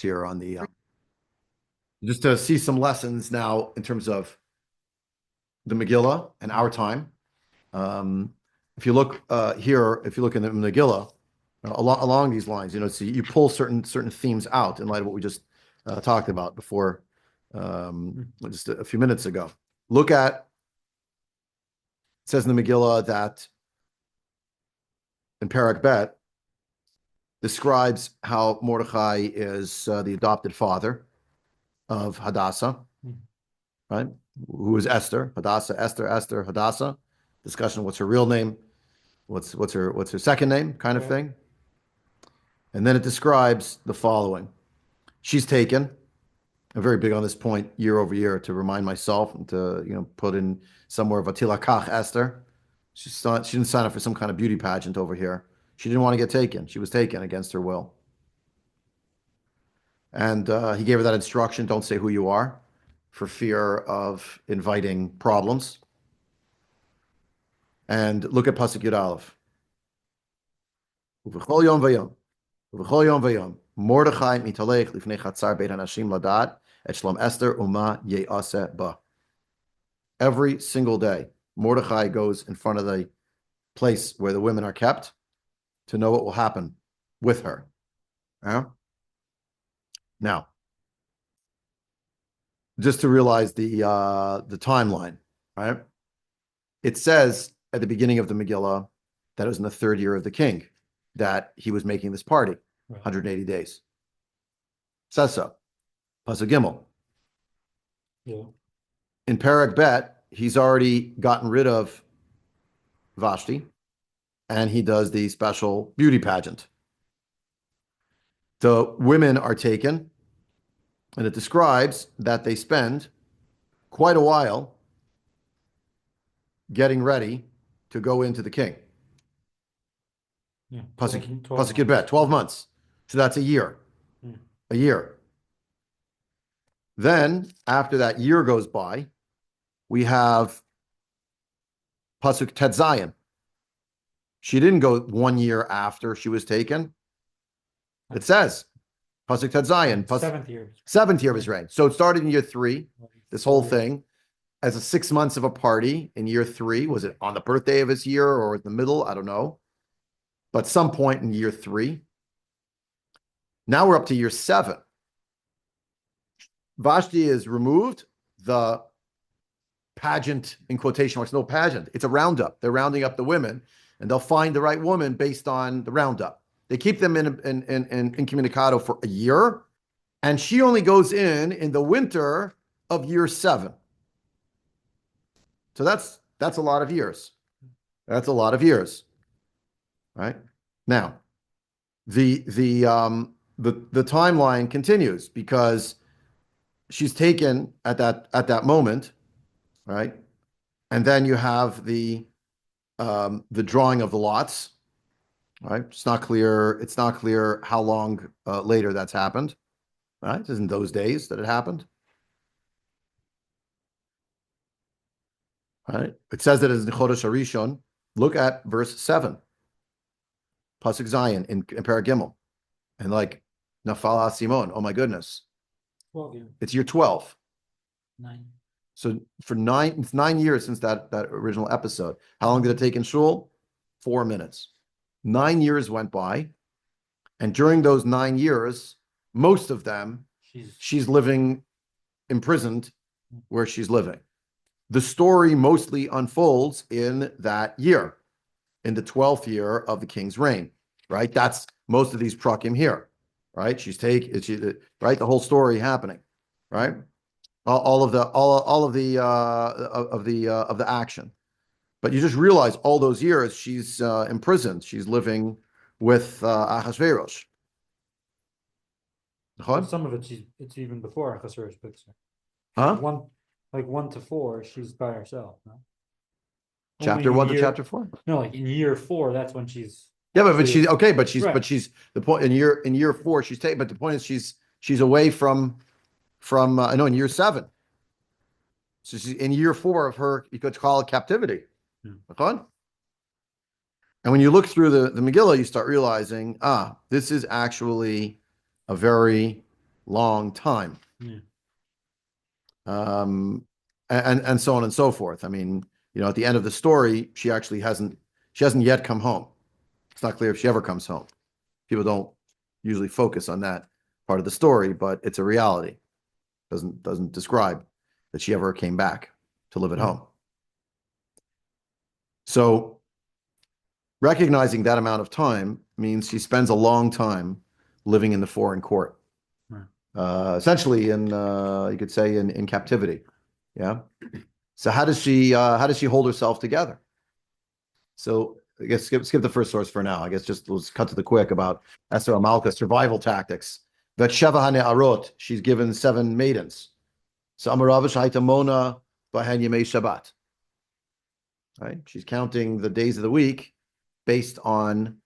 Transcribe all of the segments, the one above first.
here on the just to see some lessons now in terms of the Megillah and our time. If you look here, if you look in the Megillah, along these lines, so you pull certain themes out in light of what we just talked about before, just a few minutes ago. Look at, it says in the Megillah that in Perek Bet describes how Mordechai is the adopted father of Hadassah, right? Who is Esther? Hadassah, Esther, Hadassah. Discussion: what's her real name? What's her second name? Kind of thing. And then it describes the following: she's taken. I'm very big on this point year over year to remind myself and to put in somewhere of a tilakach Esther. She didn't sign up for some kind of beauty pageant over here. She didn't want to get taken. She was taken against her will. And he gave her that instruction: don't say who you are, for fear of inviting problems. And look at Pasuk Yud Aleph. Uv'chol yom v'yom, uv'chol yom v'yom, Mordechai mitalech lifnei chatzar beit hanashim ladat et shlom Esther uma ye'aseh ba. Every single day, Mordechai goes in front of the place where the women are kept to know what will happen with her. Now, just to realize the timeline, right? It says at the beginning of the Megillah that it was in the third year of the king that he was making this party, 180 days. Says so. Pasuk Gimel. Yeah. In Perek Bet, he's already gotten rid of Vashti, and he does the special beauty pageant. The women are taken, and it describes that they spend quite a while getting ready to go into the king. Yeah. Pasuk Yud Bet, 12 months. So that's a year. A year. Then, after that year goes by, we have Pasuk Tet Zayin. She didn't go 1 year after she was taken. It says, Pasuk Tet Zayin. Seventh year of his reign. So it started in year 3, this whole thing, as a 6 months of a party in year 3. Was it on the birthday of his year or in the middle? I don't know. But some point in year 3. Now we're up to year 7. Vashti is removed. The pageant, in quotation marks, no pageant. It's a roundup. They're rounding up the women, and they'll find the right woman based on the roundup. They keep them in incommunicado for a year, and she only goes in the winter of year 7. So that's a lot of years. That's a lot of years, right? Now, the timeline continues because she's taken at that moment, right? And then you have the drawing of the lots, right? It's not clear how long later that's happened, right? It isn't those days that it happened. Right? It says that it's in Chodesh Harishon. Look at verse 7. Pasuk Zayin in Perek Gimel. And like, Nafal Simon. Oh my goodness. 12 years. It's year 12. 9. So it's 9 years since that original episode. How long did it take in shul? 4 minutes. 9 years went by. And during those 9 years, most of them, she's living imprisoned where she's living. The story mostly unfolds in that year, in the 12th year of the king's reign, right? That's most of these prakim here, right? Right? The whole story happening, right? All of the action. But you just realize all those years she's imprisoned. She's living with Ahasuerus. Some of it's even before Achashverosh picks her. Huh? 1 to 4, she's by herself. No? Chapter 1 to chapter 4. No, like in year 4, that's when she's. Yeah, but she's okay. But she's right. But she's the point in year 4 she's taken. But the point is she's away from I know in year 7. So she's in year 4 of her, you could call it captivity. Okay? And when you look through the Megillah, you start realizing, this is actually a very long time. Yeah. And so on and so forth. I mean, at the end of the story, she hasn't yet come home. It's not clear if she ever comes home. People don't usually focus on that part of the story, but it's a reality. Doesn't describe that she ever came back to live at home. So recognizing that amount of time means she spends a long time living in the foreign court. Essentially you could say in captivity. Yeah. So how does she hold herself together? So I guess skip the first source for now. I guess just let's cut to the quick about Esther Amalka survival tactics. Vetsheva Arot, she's given 7 maidens. So Amaravish Haitamona Bahen Yemei Shabbat. Right? She's counting the days of the week based on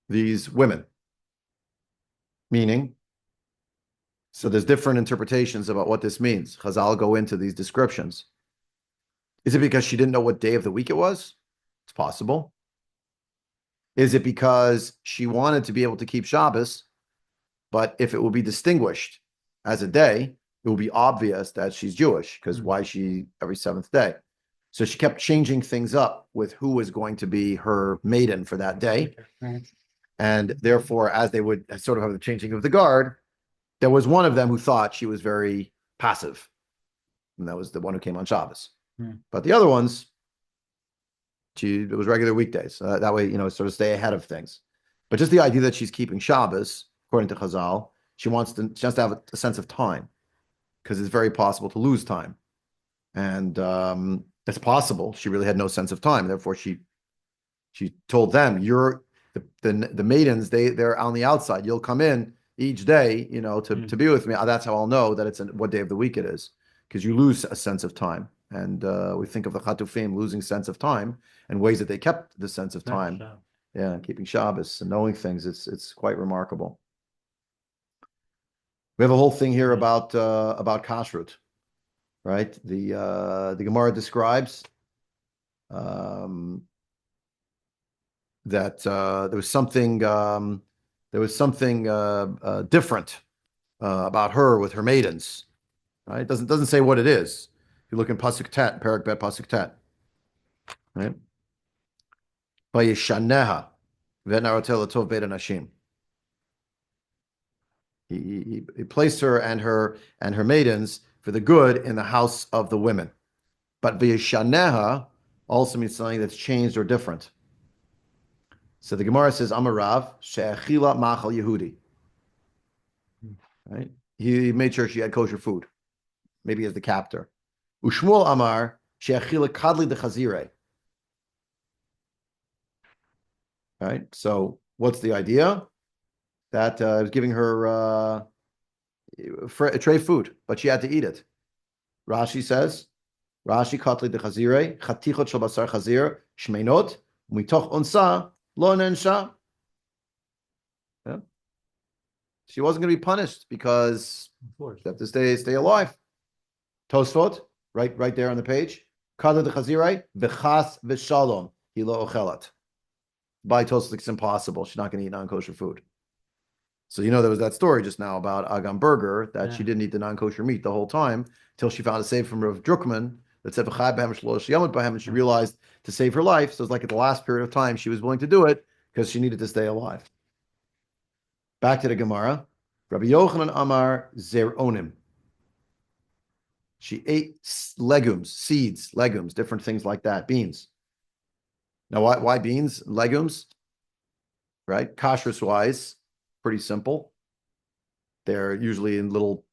these women. Meaning, so there's different interpretations about what this means. Chazal go into these descriptions. Is it because she didn't know what day of the week it was? It's possible. Is it because she wanted to be able to keep Shabbos, but if it will be distinguished as a day, it will be obvious that she's Jewish, because why is she every 7th day? So she kept changing things up with who was going to be her maiden for that day. And therefore, as they would sort of have the changing of the guard, there was one of them who thought she was very passive. And that was the one who came on Shabbos. But the other ones, it was regular weekdays. That way, sort of stay ahead of things. But just the idea that she's keeping Shabbos, according to Chazal, she has to have a sense of time, because it's very possible to lose time. And it's possible she really had no sense of time. Therefore, she told them, "You're the maidens. They're on the outside. You'll come in each day, to be with me. That's how I'll know that it's what day of the week it is, because you lose a sense of time." And we think of the Chatufim losing sense of time and ways that they kept the sense of time. Yeah, keeping Shabbos and knowing things. It's quite remarkable. We have a whole thing here about kashrut, right? The Gemara describes that there was something different about her with her maidens. Right? It doesn't say what it is. If you look in Pasuk Tet, Perak Bet Pasuk Tet, right? Vayishaneha v'naratel tov beit anashim. He placed her and her maidens for the good in the house of the women. But v'yishaneha also means something that's changed or different. So the Gemara says, Amarav she'achila machal Yehudi. Right? He made sure she had kosher food, maybe as the captor. Ushmuel Amar she'achila kadli de chazire. Right? So what's the idea? That I was giving her a tray of food, but she had to eat it. Rashi says, Rashi katli de chazire, chatichot shel basar chazir, shmeinot, mitoch unsa, lo nensha. Yeah. She wasn't going to be punished because she had to stay alive. Tosfot, right there on the page. Katli de chazire, v'chas v'shalom, hi lo ochelat. By Tosfot, it's impossible. She's not going to eat non-kosher food. So there was that story just now about Agam Berger, that she didn't eat the non-kosher meat the whole time until she found a save from Rav Druckman that said and she realized to save her life. So it's like at the last period of time she was willing to do it because she needed to stay alive. Back to the Gemara. Rabbi Yochanan Amar Zeronim. She ate legumes, seeds, legumes, different things like that, beans. Now, why beans, legumes? Right? Kashrus wise, pretty simple. They're usually in little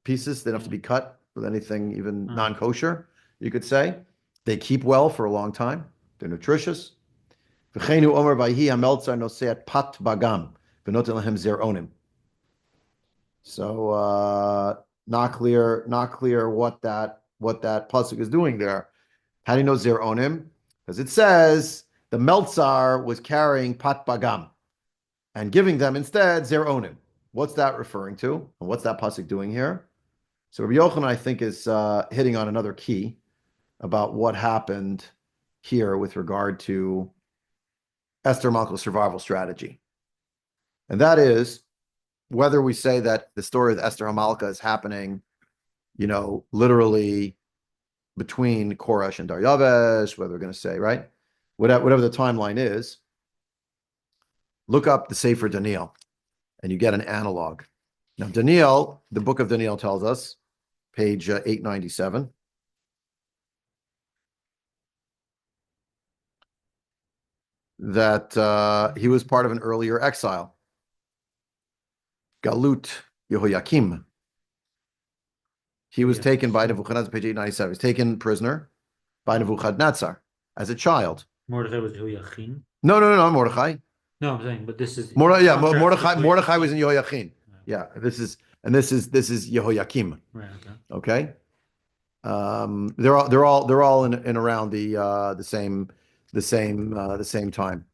pieces. They don't have to be cut with anything even non-kosher, you could say. They keep well for a long time. They're nutritious. V'cheinu omer vayhi hameltzar noseat pat bagam v'noten lahem zeronim. So not clear what that pasuk is doing there. How do you know zeronim? Because it says the meltzar was carrying pat bagam and giving them instead zeronim. What's that referring to? And what's that pasuk doing here? So Rabbi Yochanan, I think, is hitting on another key about what happened here with regard to Esther Malka's survival strategy. And that is whether we say that the story of Esther Hamalka is happening, literally between Koresh and Daryavesh, whether we're going to say, right, whatever the timeline is, look up the Sefer Daniel, and you get an analog. Now, Daniel, the book of Daniel tells us, page 897, that he was part of an earlier exile. Galut Yehoyakim. He was taken by Nebuchadnezzar, page 897. He was taken prisoner by Nebuchadnezzar as a child. Mordechai was Yehoiachin. No, Mordechai. No, I'm saying, but this is Mordechai was in Yehoiachin. Yeah, this is Yehoyakim. Right. Okay. They're all in around the same time.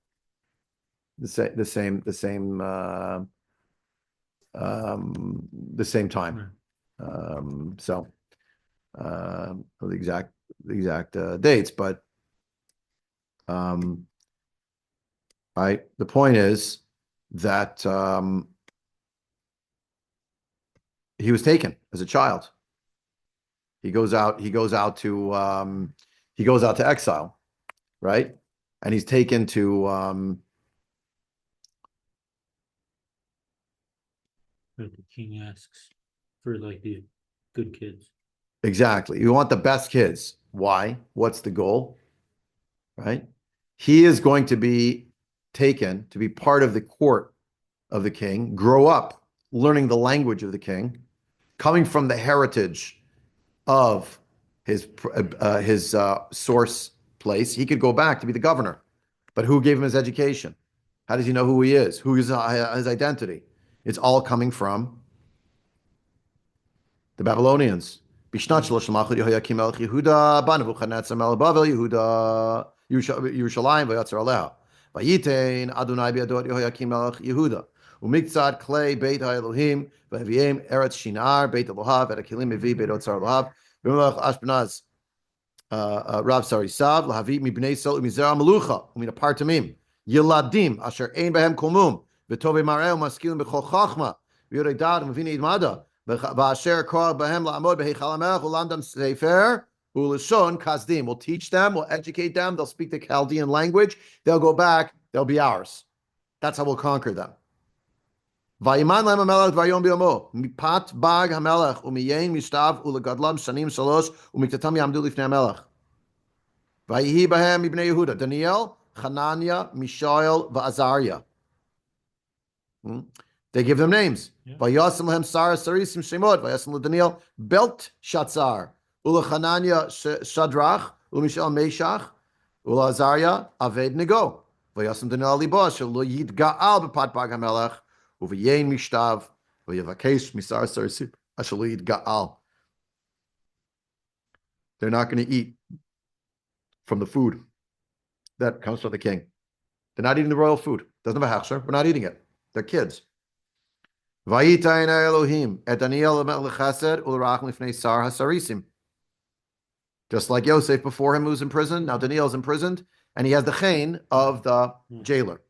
The same time. So the exact dates, but the point is that he was taken as a child. He goes out to exile, right? And he's taken to the king asks for like the good kids. Exactly. You want the best kids. Why? What's the goal? Right? He is going to be taken to be part of the court of the king, grow up learning the language of the king, coming from the heritage of his source place. He could go back to be the governor, but who gave him his education? How does he know who he is? Who is his identity? It's all coming from the Babylonians. Bishnat shlosh l'malchut Yehoyakim melech Yehuda ba Nebuchadnezzar melech Bavel Yehuda Yerushalayim v'yatzar aleha vayitein Adonai biyado Yehoyakim melech Yehuda u'miktzad klei beit ha'Elohim v'aviem eretz shinar beit Elohav et hakelim mevi beit otzar Elohav v'melech Ashpenaz Rav Sarisav lahavi mibnei Sol u'mizera melucha u'min apartamim Yeladim asher ein behem kolmum v'tovei mareh u'maskilim b'chol chachma v'yorei dad u'mavini idmada v'asher kol behem la'amod b'heichal hamelech u'lamdam sefer u'lishon kasdim. We'll teach them, we'll educate them, they'll speak the Chaldean language, they'll go back, they'll be ours. That's how we'll conquer them. Vayiman la'em hamelech dvayom b'yomo mipat bag hamelech u'miyein mishtav u'legadlam shanim shalosh u'miktatam yamdu lifnei hamelech vayihi behem ibnei Yehuda Daniel, Hananiah, Mishael, v'Azariah. They give them names. Vayasim lehem Sarah Sarisim Shemot. Vayasim leDaniel Belt Shatzar. Ula Hananiah Shadrach. Ula Mishael Meshach. Ula Azariah Aved Nego. Vayasim Daniel Liba Shelo Yid Gaal b'Pat Bag Hamelech. Uvayein Mishtav. Vayavakesh Misar Sarisim Ashelo Yid Gaal. They're not going to eat from the food that comes from the king. They're not eating the royal food. Doesn't have a hachsher. We're not eating it. They're kids. Vayitayin Elohim et Daniel lechesed ulrach lifnei sar hasarisim. Just like Yosef before him, who's in prison. Now Daniel's imprisoned, and he has the chain of the jailer.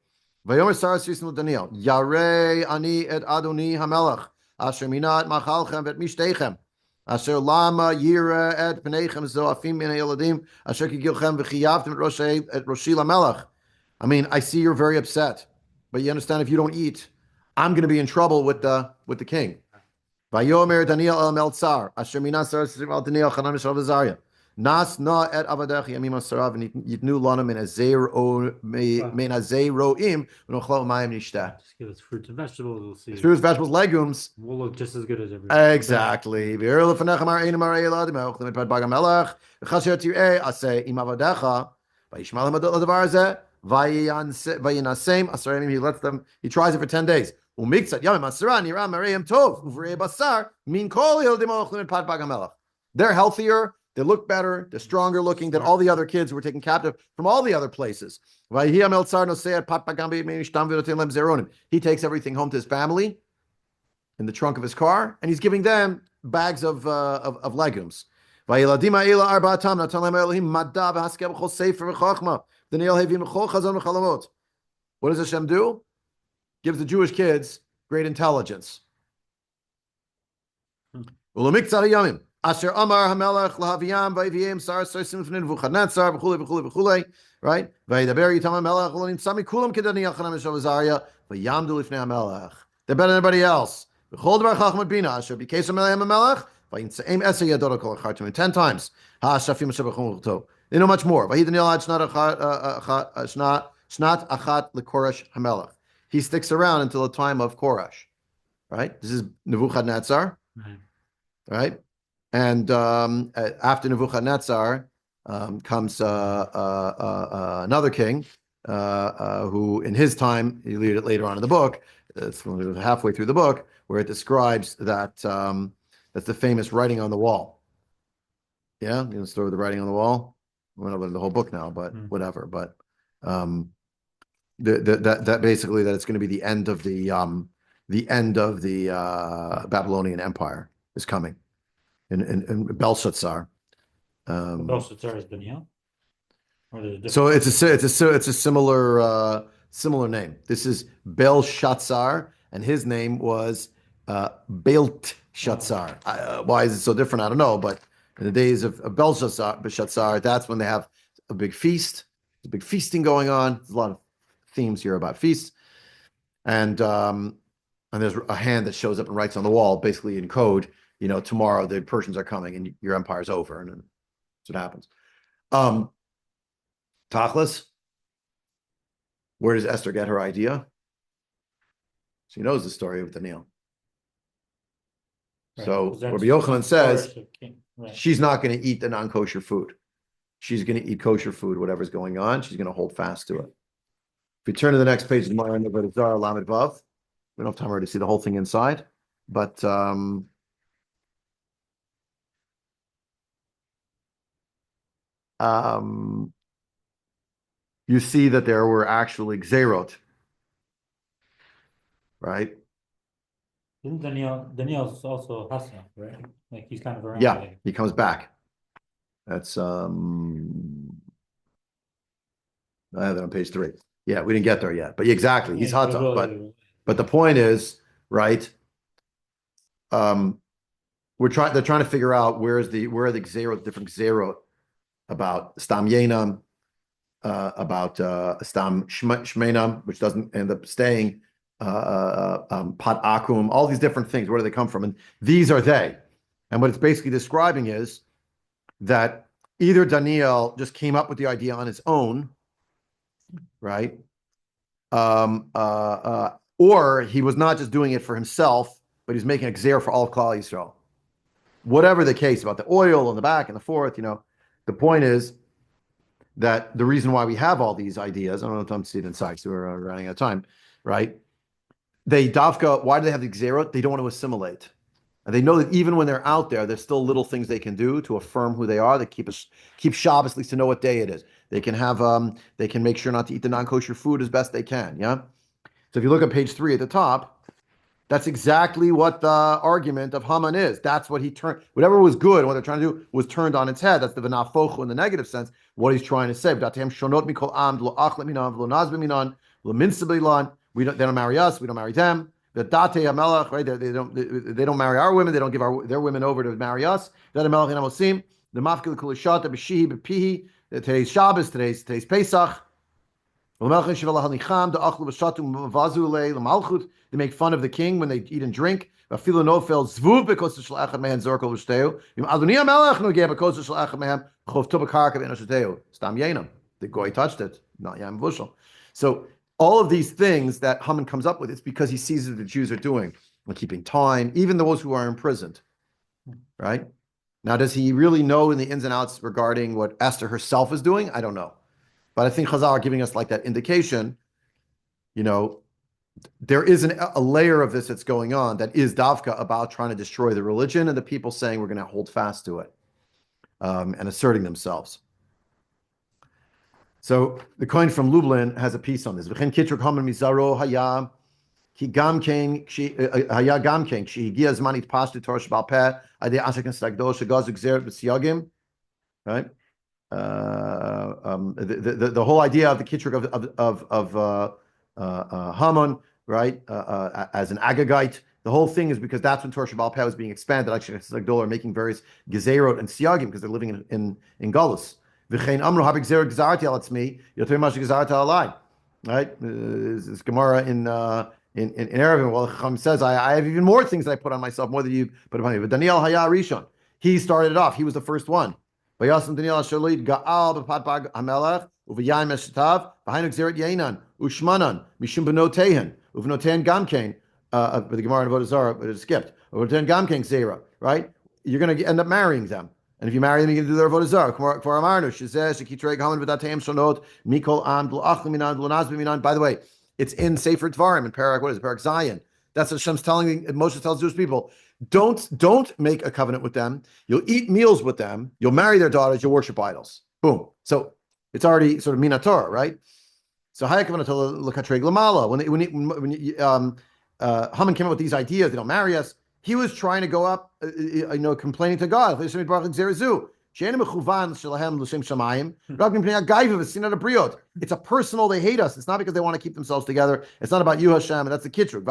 Vayomer sar hasarisim Daniel yarei ani et Adoni hamelach asher minat machalchem et mishteichem asher lama yira et pneichem zoafim min hayeladim asher kigilchem v'chiyavtim et roshi lamelach. I mean, I see you're very upset, but you understand if you don't eat, I'm going to be in trouble with the king. Vayomer Daniel el Meltzar asher minas al Daniel Chanan Mishav Azariah nas na et avadech yamim asarav yitnu lana min azero azeroim v'nochlo mayim nishteh. Just give us fruits and vegetables. We'll see. Fruits, vegetables, legumes. We'll look just as good as everyone. Exactly. V'er lefanechem ar'einu mar'ei eladim ha'ochlim et pad bag hamelech v'chasher tir'eh aseh im avadecha v'yishmal ha'madot l'davar hazeh v'yinasem asarim. He lets them. He tries it for 10 days. Umiktzat yamim asaran yiram mareim tov uvrei basar min kol yildim ha'ochlim et pad bag hamelech. They're healthier. They look better. They're stronger looking than all the other kids who were taken captive from all the other places. He takes everything home to his family in the trunk of his car, and he's giving them bags of legumes. What does Hashem do? Gives the Jewish kids great intelligence. Hmm. Asher Amar Hamelech Lahaviyam Vayviyam Sar Sarsim Fnin Vuchadnetzar V'chule, right? Vaydaber Yitam Hamelech Ulanim Sami Kulam Kedani Yachanam Shavazariya Vayamdu Lifnei Hamelech. They're better than everybody else. V'chol Devar Chacham Bina Asher B'Kesam Melayim Hamelech Vayinseim Eser Yador Kol Achartim 10 times. Ha-Shafim Shabachum Uchto. They know much more. Vayidanil Ad Shnat Achat LeKoresh Hamelech. He sticks around until the time of Koresh, right? This is Nebuchadnezzar, right? And after Nebuchadnezzar comes another king who, in his time, you read it later on in the book, it's halfway through the book, where it describes that that's the famous writing on the wall. Yeah, you know the story of the writing on the wall. We're not in the whole book now, but whatever. But that basically that it's going to be the end of the Babylonian Empire is coming. In Belshazzar. Belshazzar is Daniel? So it's a similar name. This is Belshazzar, and his name was Belteshazzar. Why is it so different? I don't know, but in the days of Belshazzar, that's when they have a big feast. There's a big feasting going on. There's a lot of themes here about feasts, and there's a hand that shows up and writes on the wall, basically in code. You know, tomorrow the Persians are coming and your empire's over, and that's what happens. Tachlis, where does Esther get her idea? She knows the story of Daniel. Right. So Rabbi Yochanan says she's not going to eat the non-kosher food. She's going to eat kosher food, whatever's going on. She's going to hold fast to it. If we turn to the next page, the Gemara in Zara Lamed Vav. We don't have time already to see the whole thing inside, but you see that there were actually gzerot, right? Isn't Daniel's also Hassan, right? Like he's kind of around. Yeah, he comes back. That's I have that on page 3. Yeah, we didn't get there yet, but exactly, he's Hatzah. But the point is, right? They're trying to figure out where are the gzerot, different gzerot about Stam Yenam, about Stam Shmenam, which doesn't end up staying, Pat Akum, all these different things. Where do they come from? And these are they. And what it's basically describing is that either Daniel just came up with the idea on his own, right? Or he was not just doing it for himself, but he's making a gzer for all of Klal Yisrael. Whatever the case about the oil on the back and the forth, you know, the point is that the reason why we have all these ideas, I don't know if I'm seeing inside, so we're running out of time, right? Why do they have the gzerot? They don't want to assimilate. And they know that even when they're out there, there's still little things they can do to affirm who they are. They keep Shabbos, at least to know what day it is. They can have, they can make sure not to eat the non-kosher food as best they can, yeah? So if you look at page 3 at the top, that's exactly what the argument of Haman is. That's what he turned, whatever was good, what they're trying to do was turned on its head. That's the v'nafochu in the negative sense, what he's trying to say. They don't marry us, we don't marry them. Right? They don't marry our women, they don't give their women over to marry us. The today's Shabbos, today's Pesach. They make fun of the king when they eat and drink. The goy touched it, not Yam Vushal. So all of these things that Haman comes up with, it's because he sees that the Jews are doing, like keeping time, even those who are imprisoned. Right? Now, does he really know in the ins and outs regarding what Esther herself is doing? I don't know. But I think Chazal are giving us like that indication, you know, there is a layer of this that's going on that is Davka about trying to destroy the religion and the people saying we're going to hold fast to it and asserting themselves. So the coin from Lublin has a piece on this. V'chen kitrik haman mizaro haya ki gam king haya gam king she higia zmanit pashtu torah shebal peh adei ashekin stagdo shegaz gzeret b'siyagim, right? The whole idea of the kitrik of Haman, right? As an Agagite. The whole thing is because that's when Torah Shabbat Peh was being expanded. Actually, Gdola are making various gezerot and siyagim because they're living in Galus. V'chein amru habik zer gzarti al atzmi yoter mash gzarti alai. Right? This Gemara in Erevin. Well, Chacham says I have even more things that I put on myself, more than you put upon me. But Daniel Haya Rishon, he started it off. He was the first one. Vayasam Daniel Shalid Gaal b'pat bag hamelach uVyayin meshtav v'hainu gzeret yainan ushmanan mishum benotehen uvnoten gamkein. But the Gemara in Avodah Zarah, but it skipped. Uvnoten gamkein zera. Right? You're going to end up marrying them. And if you marry them, you're going to do their Avodah Zarah. By the way, it's in Sefer Dvarim in Parak. What is it? Parak Zion. That's what Hashem's telling. Moshe tells Jewish people, don't make a covenant with them. You'll eat meals with them. You'll marry their daughters. You'll worship idols. Boom. So it's already sort of Minatorah, right? So Hayakavanatola Lakatreg Lamala. When Haman came up with these ideas, they don't marry us. He was trying to go up, complaining to God. It's a personal, they hate us. It's not because they want to keep themselves together. It's not about you, Hashem, and that's the kitrug.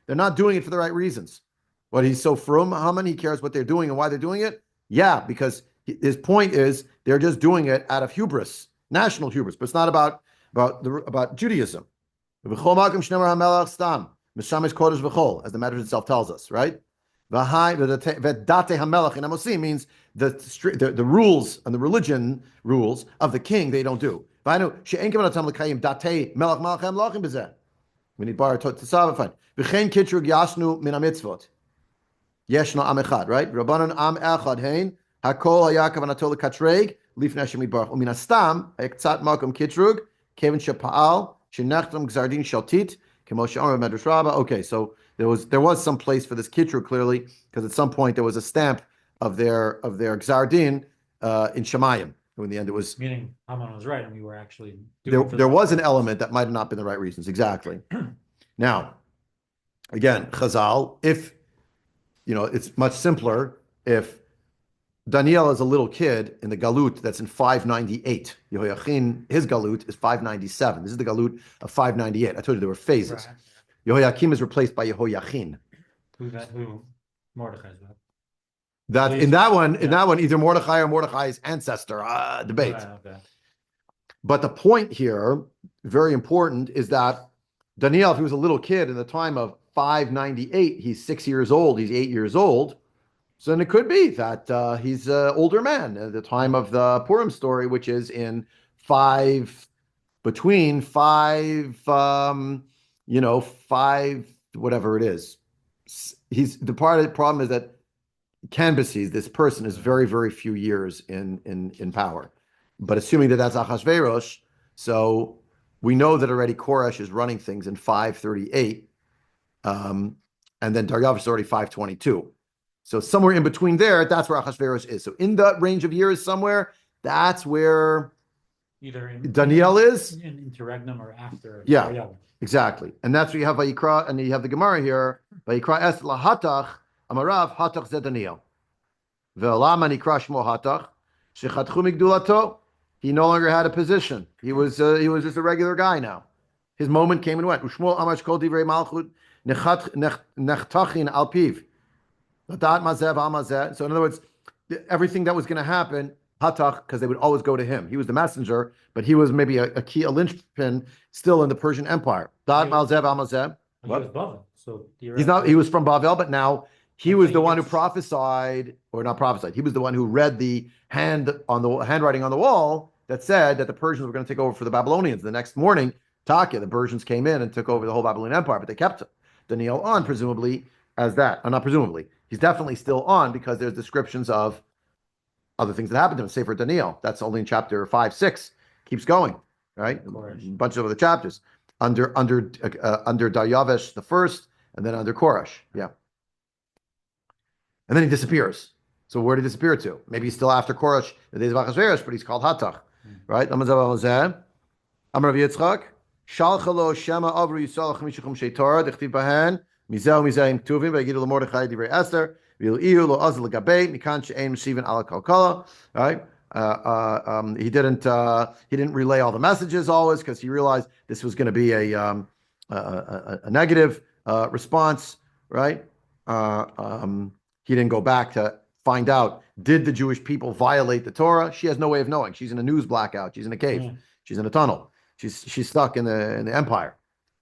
They're not doing it for the right reasons. What he's so from Haman, he cares what they're doing and why they're doing it. Yeah, because his point is they're just doing it out of hubris, national hubris, but it's not about Judaism. Mishamesh Kodesh V'chol, as the Medrash itself tells us, right? V'date hamelach in Amosim means the rules and the religion rules of the king they don't do. We need bar to fine. V'chein kitrug yashnu min hamitzvot. Yeshna am echad, right? Rabbanon am echad hein hakol hayakav anatol katreg lifnei Hashem yitbarach umin astam hektzat makom kitrug kevin shepaal shenachtam gzardin shaltit. Okay, so there was some place for this kitrug clearly, because at some point there was a stamp of their Gzardin in Shemayim. In the end, it was meaning Haman was right, and we were actually there was an element that might have not been the right reasons exactly. Now, again, Chazal, if it's much simpler if Daniel is a little kid in the Galut that's in 598. Yehoiachin, his Galut is 597. This is the Galut of 598. I told you there were phases. Right. Yehoiakim is replaced by Yehoiachin. Who Mordechai's about? That in that one, either Mordechai or Mordechai's ancestor. Debate. Right, okay. But the point here, very important, is that Daniel, if he was a little kid in the time of 598, he's 6 years old, he's 8 years old. So then it could be that he's an older man at the time of the Purim story, which is in between five, whatever it is. The part of the problem is that Cambyses, this person, is very, very few years in power. But assuming that that's Achashverosh, so we know that already Koresh is running things in 538, and then Daryav is already 522. So somewhere in between there, that's where Achashverosh is. So in that range of years somewhere, that's where either Daniel is. In interregnum or after. Yeah, Chayalim. Exactly. And that's where you have Vayikra, and you have the Gemara here. Vayikra es lahatach amarav hatach zed Daniel. Ve'olam anikra shmo hatach shechatchu migdulato. He no longer had a position. He was just a regular guy now. His moment came and went. Ushmol amash kol divrei malchut nechtachin al piv. So in other words, everything that was going to happen, Hatach, because they would always go to him. He was the messenger, but he was maybe a linchpin still in the Persian Empire. He was Bavel, so he's not. He was from Bavel, but now he was the one who prophesied, or not prophesied. He was the one who read the handwriting on the wall that said that the Persians were going to take over for the Babylonians. The next morning, the Persians came in and took over the whole Babylonian Empire, but they kept Daniel on, presumably, as that. Not presumably. He's definitely still on because there's descriptions of other things that happened to him. Sefer Daniel. That's only in chapter 5, 6. Keeps going, right? A bunch of other chapters under Daryavesh the first, and then under Koresh. Yeah, and then he disappears. So where did he disappear to? Maybe he's still after Koresh, the days of Achashverosh, but he's called Hatach, right? Amar Rav Yitzchak Shalchalo Shema Avru Yisrael Chamishichum Sheitorah Dechtiv Bahan. Mizel Mizel Tuvim Vayigidu LaMordechai Divrei Esther V'Ilu Lo Azal Gabei Mikan She'ein Meshivan Ala Kalkala. Right? He didn't relay all the messages always because he realized this was going to be a negative response, right? He didn't go back to find out, did the Jewish people violate the Torah? She has no way of knowing. She's in a news blackout. She's in a cave. She's in a tunnel. She's stuck in the empire,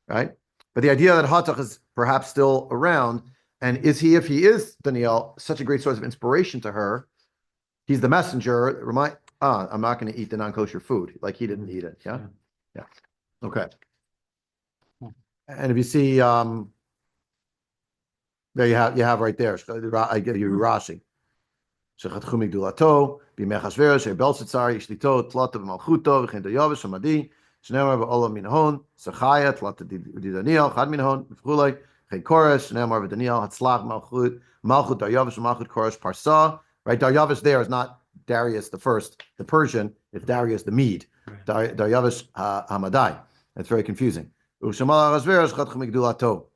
right? But the idea that Hatach is perhaps still around, and if he is, Danielle, such a great source of inspiration to her, he's the messenger. I'm not going to eat the non-kosher food. Like he didn't eat it. Yeah. Yeah. Okay. And if you see, there you have right there. I give you Rashi. Shechatchum Migdulato, Bimechashverosh, Belshazzar, Yishlito, Tlata B'malchuto, V'chein Dayavish, Hamadi, Shneimar V'olam Minahon, Sachaya, Tlata Daniel, Chad Minahon, V'chulei, V'chein Koresh, Shneimar V'Daniel, Hatzlach, Malchut Daryavish, Malchut Koresh, Parsa. Right, Daryavish there is not Darius the first, the Persian. It's Darius the Mede. Daryavish Hamadai. That's very confusing. Ushamal Achashverosh, Chatchum Migdulato.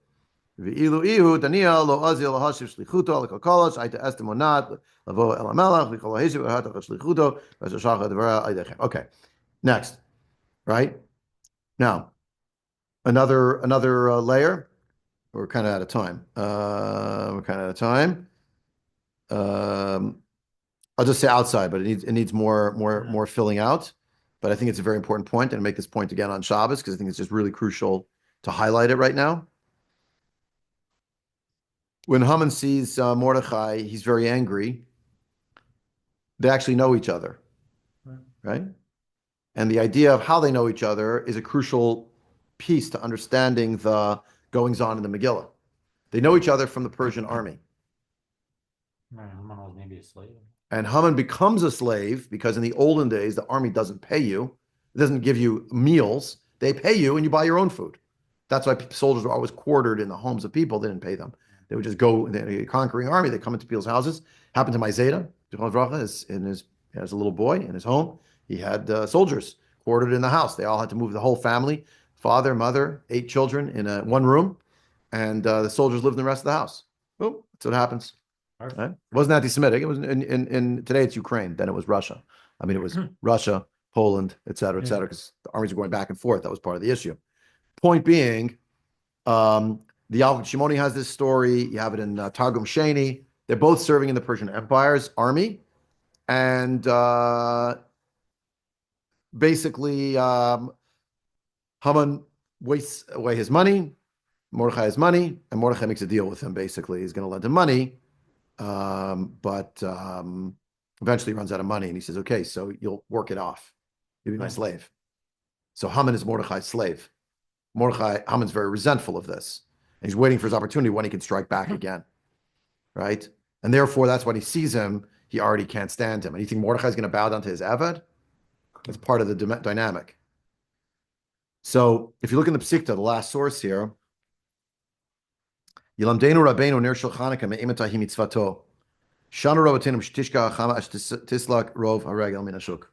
V'ilu ihu Daniel lo azil lahashiv shlichuto lekokolosh aita estem onat lavo el hamelach v'kol ha'heshiv v'hatach shlichuto v'shashach advara aydechem. Okay, next, right now, another layer. We're kind of out of time. I'll just say outside, but it needs more filling out. But I think it's a very important point, and I make this point again on Shabbos because I think it's just really crucial to highlight it right now. When Haman sees Mordechai, he's very angry. They actually know each other, right? And the idea of how they know each other is a crucial piece to understanding the goings-on in the Megillah. They know each other from the Persian army. Haman was maybe a slave. And Haman becomes a slave because in the olden days, the army doesn't pay you. It doesn't give you meals. They pay you and you buy your own food. That's why soldiers were always quartered in the homes of people. They didn't pay them. They would just go, the conquering army, they come into people's houses. Happened to my Zeta, as a little boy in his home. He had soldiers quartered in the house. They all had to move the whole family, father, mother, 8 children in one room. And the soldiers lived in the rest of the house. Oh, that's what happens. Right? It wasn't anti-Semitic. It was in today it's Ukraine. Then it was Russia. I mean, it was Russia, Poland, et cetera, because the armies were going back and forth. That was part of the issue. Point being, the Alvin Shimoni has this story. You have it in Targum Sheni. They're both serving in the Persian Empire's army. And basically, Haman wastes away his money, Mordechai has money, and Mordechai makes a deal with him, basically. He's going to lend him money, but eventually runs out of money. And he says, okay, so you'll work it off. You'll be my slave. So Haman is Mordechai's slave. Haman's very resentful of this. And he's waiting for his opportunity when he can strike back again, right? And therefore, that's when he sees him, he already can't stand him. And you think Mordechai's going to bow down to his Eved? It's part of the dynamic. So if you look in the Psikta, the last source here, Yilamdenu Rabbeinu Ner Shel Chanukah Me'imatahi Mitzvato Shanu Rovatenu Shtishka Chama Tislak Rov Haregel Min Hashuk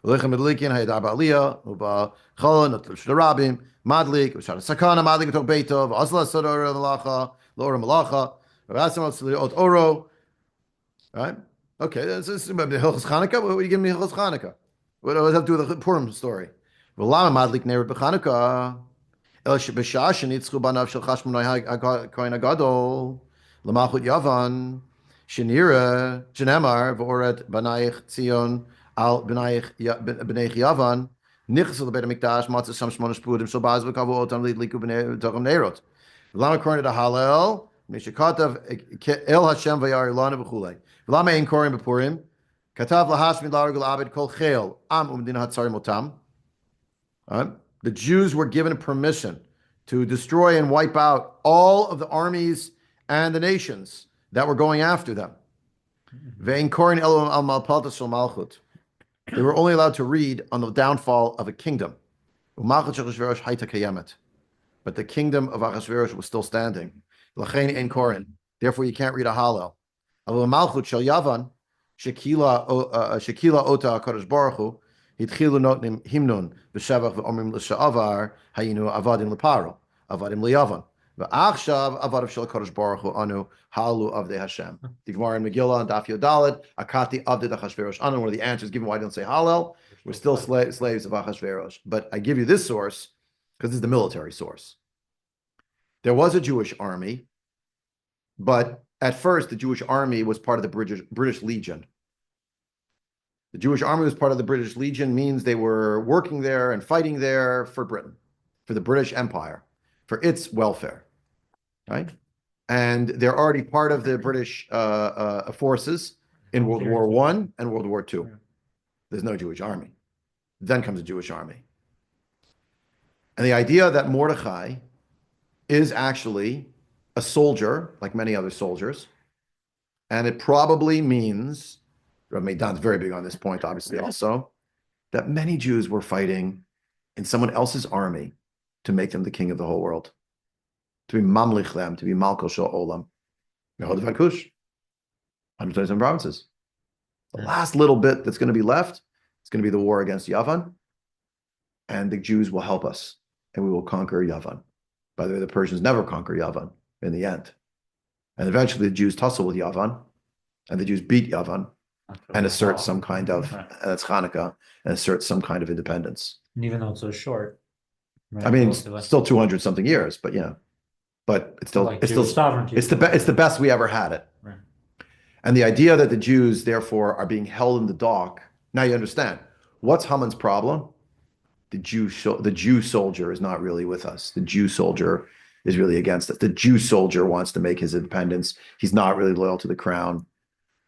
Lechem Medlikin Hayadar Ba'aliyah Uba Chala Notel Shlerabim Madlik V'Shar Sakana Madlik V'Tok Beitov Asla Sodor Malacha Lora Malacha V'Asim Ot Oro. Right? Okay, this is Hilchos Chanukah. What do you give me Hilchos Chanukah? What does that have to do with the Purim story? V'Lama Madlik Ner B'Chanukah El Shebishah Shenitzchu Banav Shel Chashmonai HaKohen HaGadol L'Malchut Yavan Shenira Shenemar V'Oret Banaich Tzion Al B'Neich Yavan Nichsu L'Beit HaMikdash Matzah Sham Shmona Shpudim Shel Baz V'Kavu Otam Lidliku B'Nei Tochem Neirot V'Lama according to Hallel Mishakatav El Hashem V'Yar Ilana V'Chulei V'Lama Ein Korim B'Purim Katav L'Hashmid L'Argul Abed Kol Chel Am Umdina Hatzarim Otam. The Jews were given permission to destroy and wipe out all of the armies and the nations that were going after them. They were only allowed to read on the downfall of a kingdom. But the kingdom of Achashverosh was still standing. Therefore, you can't read a Hallel. Shekila Ota HaKadosh Baruch Hu Hitchilu notnim himnon b'shevach v'omrim l'sha'avar hayinu avadim l'paro avadim liyavan V'achshav avadav shel Kodesh Baruch Hu anu halu avdei Hashem. The Gemara in Megillah and Daf Yodalet akati avdei Achashverosh anu. One of the answers given why I don't say Hallel. We're still slaves of Achashverosh. But I give you this source because this is the military source. There was a Jewish army, but at first the Jewish army was part of the British Legion. The Jewish army was part of the British Legion, means they were working there and fighting there for Britain, for the British Empire, for its welfare, right? And they're already part of the British forces in World War I and World War II. There's no Jewish army. Then comes a Jewish army. And the idea that Mordechai is actually a soldier, like many other soldiers, and it probably means, Rav Meidan's very big on this point, obviously, also, that many Jews were fighting in someone else's army to make them the king of the whole world, to be mamlich them, to be malkol shel olam. Yehuda Vakush, 127 provinces. The last little bit that's going to be left is going to be the war against Yavan, and the Jews will help us, and we will conquer Yavan. By the way, the Persians never conquer Yavan in the end. And eventually the Jews tussle with Yavan, and the Jews beat Yavan and assert some kind of, that's Hanukkah, and assert some kind of independence. And even though it's so short. Right? I mean, still 200 something years, but yeah. But it's still, like it's still sovereignty. It's the best we ever had it. Right. And the idea that the Jews, therefore, are being held in the dock. Now you understand. What's Haman's problem? The Jew soldier is not really with us. The Jew soldier is really against us. The Jew soldier wants to make his independence. He's not really loyal to the crown.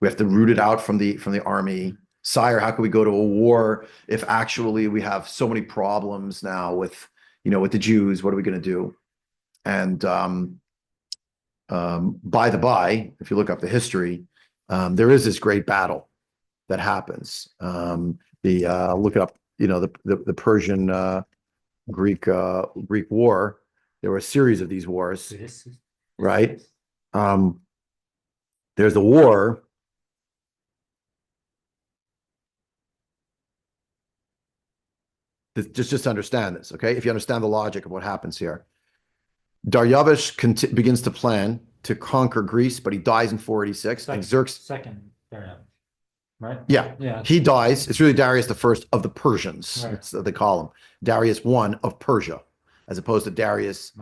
We have to root it out from the army. Sire, how can we go to a war if actually we have so many problems now with the Jews? What are we going to do? And by the by, if you look up the history, there is this great battle that happens. Look it up. The Persian Greek War. There were a series of these wars, right? There's the war. Just understand this, okay? If you understand the logic of what happens here, Daryavish begins to plan to conquer Greece, but he dies in 486. And Xerxes second Daryavish, right? Yeah. He dies. It's really Darius the first of the Persians. Right. That's what they call him. Darius I of Persia, as opposed to Darius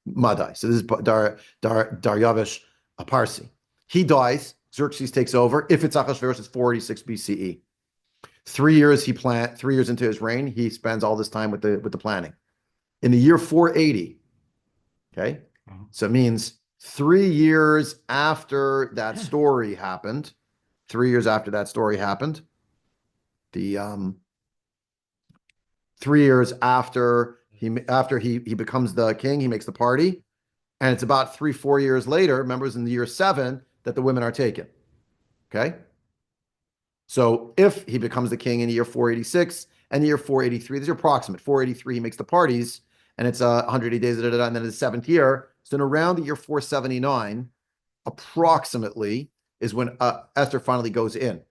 Madai. So this is Daryavish a Parsi. He dies. Xerxes takes over. If it's Achashverosh, it's 486 BCE. 3 years into his reign, he spends all this time with the planning. In the year 480, okay, so it means 3 years after that story happened. 3 years after that story happened, the 3 years after he becomes the king, he makes the party, and it's about 3-4 years later. Remember, it's in the year 7 that the women are taken. Okay. So if he becomes the king in the year 486 and the year 483, these are approximate. 483, he makes the parties, and it's 180 days, and then in the 7th year. So in around the year 479, approximately, is when Esther finally goes in.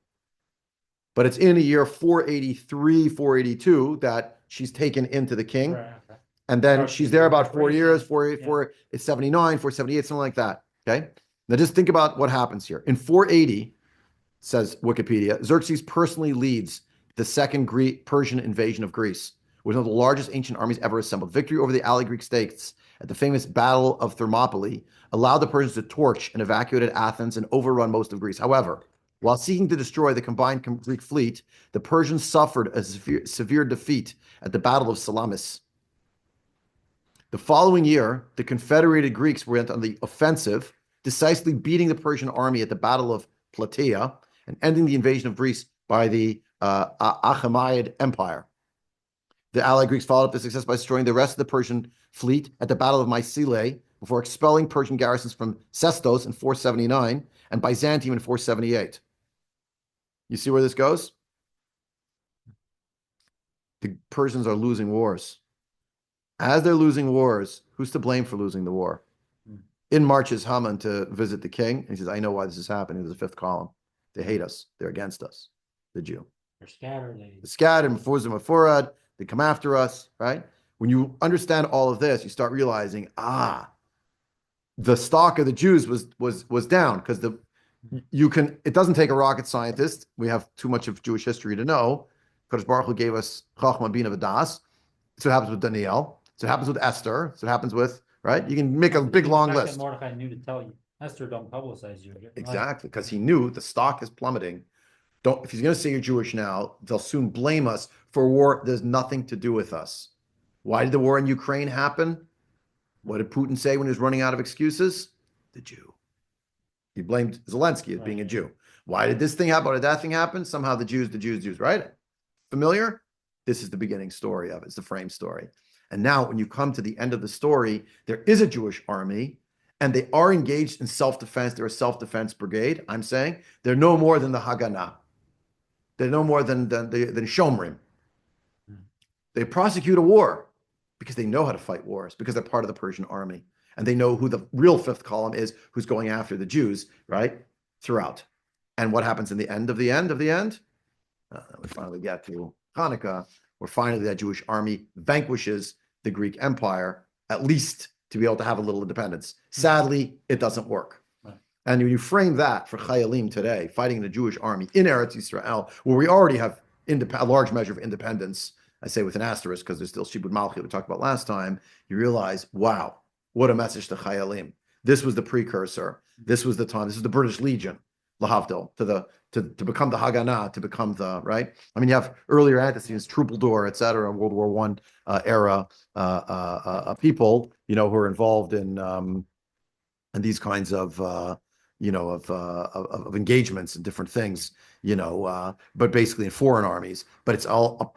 But it's in the year 483, 482 that she's taken into the king. Right, okay. And then she's there about 4 years, 484, it's 79, 478, something like that. Okay. Now just think about what happens here. In 480, says Wikipedia, Xerxes personally leads the second Persian invasion of Greece, which was one of the largest ancient armies ever assembled. Victory over the allied Greek states at the famous Battle of Thermopylae allowed the Persians to torch and evacuated Athens and overrun most of Greece. However, while seeking to destroy the combined Greek fleet, the Persians suffered a severe defeat at the Battle of Salamis. The following year, the Confederated Greeks went on the offensive, decisively beating the Persian army at the Battle of Plataea and ending the invasion of Greece by the Achaemenid Empire. The allied Greeks followed up the success by destroying the rest of the Persian fleet at the Battle of Mycenae before expelling Persian garrisons from Sestos in 479 and Byzantium in 478. You see where this goes? The Persians are losing wars. As they're losing wars, who's to blame for losing the war? In marches Haman to visit the king, and he says, I know why this is happening. There's a fifth column. They hate us. They're against us, the Jew. They're scattered. They're scattered, Mefuzim, they come after us, right? When you understand all of this, you start realizing, the stock of the Jews was down because it doesn't take a rocket scientist. We have too much of Jewish history to know. Kodesh Baruch Hu gave us Chachma Bina V'das. That's what happens with Daniel. That's what happens with Esther. That's what happens with, right? You can make a big long list. Mordecai knew to tell you. Esther don't publicize you. Exactly, because he knew the stock is plummeting. If he's going to say you're Jewish now, they'll soon blame us for a war that has nothing to do with us. Why did the war in Ukraine happen? What did Putin say when he was running out of excuses? The Jew. He blamed Zelensky as being a Jew. Why did this thing happen? Why did that thing happen? Somehow the Jews, right? Familiar? This is the beginning story of it. It's the frame story. And now when you come to the end of the story, there is a Jewish army and they are engaged in self-defense. They're a self-defense brigade. I'm saying they're no more than the Haganah. They're no more than Shomrim. They prosecute a war because they know how to fight wars, because they're part of the Persian army. And they know who the real fifth column is, who's going after the Jews, right? Throughout. And what happens in the end of the end of the end? We finally get to Hanukkah, where finally that Jewish army vanquishes the Greek Empire, at least to be able to have a little independence. Sadly, it doesn't work. Right. And when you frame that for Chayalim today, fighting in the Jewish army in Eretz Yisrael, where we already have a large measure of independence, I say with an asterisk because there's still Shibud Malchi we talked about last time, you realize, wow, what a message to Chayalim. This was the precursor. This was the time. This is the British Legion, Lahavdil, to become the Haganah, to become the, right? I mean, you have earlier antecedents, Trubador, et cetera, World War I era people, who are involved in these kinds of, of engagements and different things, but basically in foreign armies. But it's all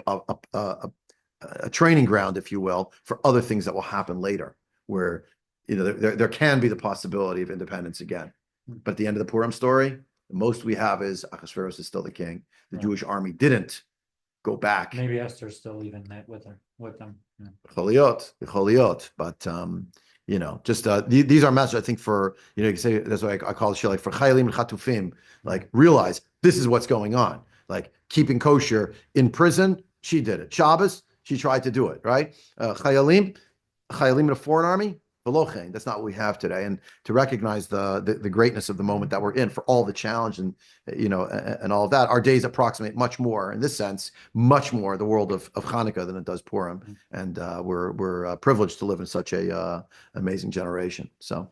a training ground, if you will, for other things that will happen later, where there can be the possibility of independence again. But at the end of the Purim story, the most we have is Achashverosh is still the king. The Jewish army didn't go back. Maybe Esther's still even with them. Choliot. But just these are messages, I think, for you can say that's why I call it shit, like for Chayalim and Chatufim, like realize this is what's going on. Like keeping kosher in prison, she did it. Shabbos, she tried to do it, right? Chayalim in a foreign army, Velochein. That's not what we have today. And to recognize the greatness of the moment that we're in, for all the challenge and and all of that, our days approximate much more, in this sense, much more the world of Hanukkah than it does Purim. And we're privileged to live in such a amazing generation. So.